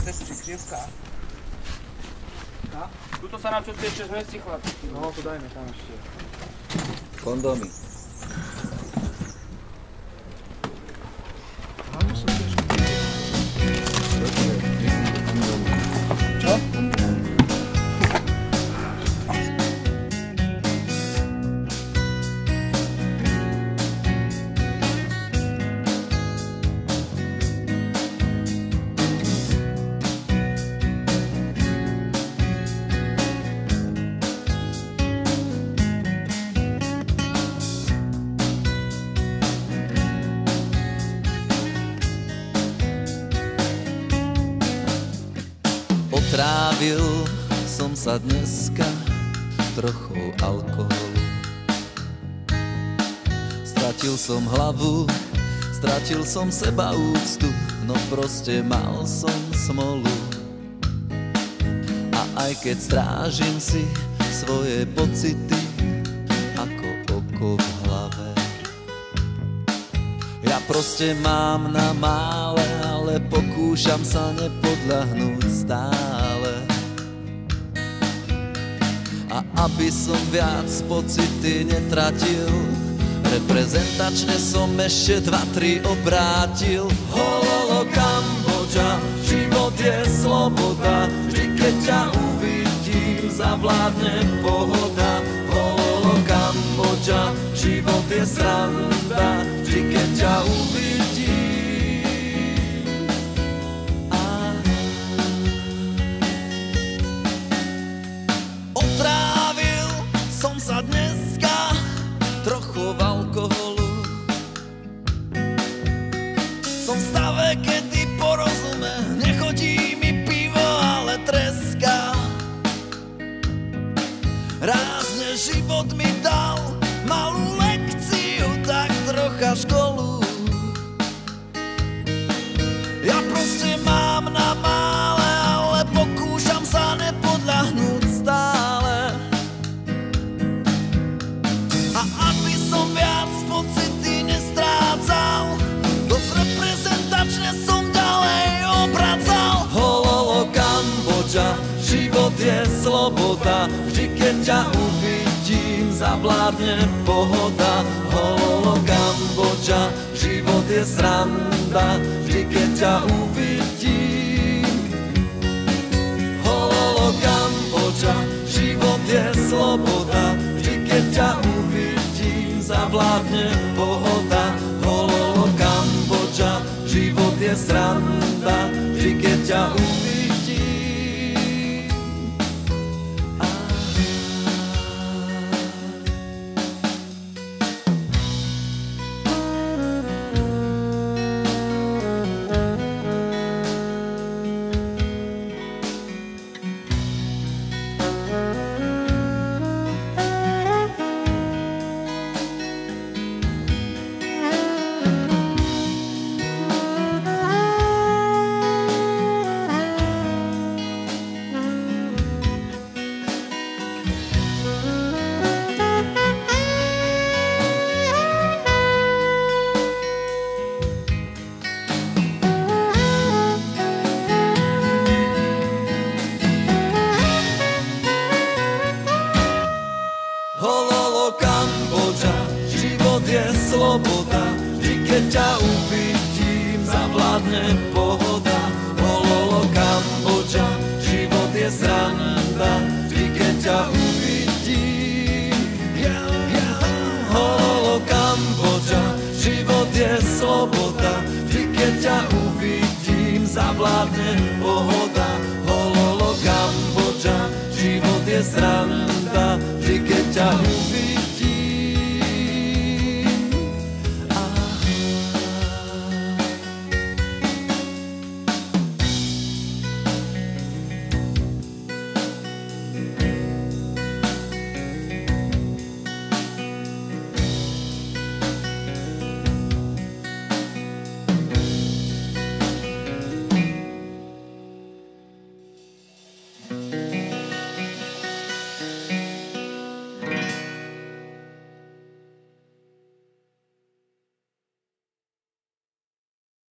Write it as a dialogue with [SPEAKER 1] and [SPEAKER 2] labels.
[SPEAKER 1] testu, či krievka. Tuto sa nám čo ešte zmestí, chlapci. No, to dajme tam ešte.
[SPEAKER 2] Kondómy.
[SPEAKER 1] Čo?
[SPEAKER 2] Otrávil som sa dneska trochou alkoholu. Stratil som hlavu, stratil som seba úctu, no proste mal som smolu. A aj keď strážim si svoje pocity ako oko v hlave, ja proste mám na mále, ale pokúšam sa nepodľahnúť stále. A aby som viac pocity netratil, reprezentačne som ešte 2-3 obrátil. Hololo Kambodža, život je sloboda, vždy keď ťa uvidím, zavládne pohoda. Hololo Kambodža, život je sranda, vždy keď ťa uvidím. Otrávil som sa dneska trochu v alkoholu. Som v stave, kedy porozume, nechodí mi pivo, ale treska. Rázne život mi dal malú lekciu, tak trocha školu. Ja proste mám na mále, ale pokúšam sa nepodľahnúť stále. A aby som viac pocity nestrácal, dosť reprezentačne som ďalej obracal. Hololo Kambodža, život je sloboda, vždy keď ťa uvidím, zavládne pohoda. Hololo Kambodža, život je sranda, vždy keď ťa uvidím. Hololo Kambodža, život je sloboda, vždy keď ťa uvidím, zavládne pohoda. Hololo Kambodža, život je sranda, vždy keď ťa uvidím. Hololo Kambodža, život je sloboda, vždy keď ťa uvidím, zavládne pohoda. Hololo Kambodža, život je sranda, vždy keď ťa uvidím. Hololo Kambodža, život je sloboda, vždy keď ťa uvidím, zavládne pohoda. Hololo Kambodža, život je sranda, vždy keď ťa uvidím.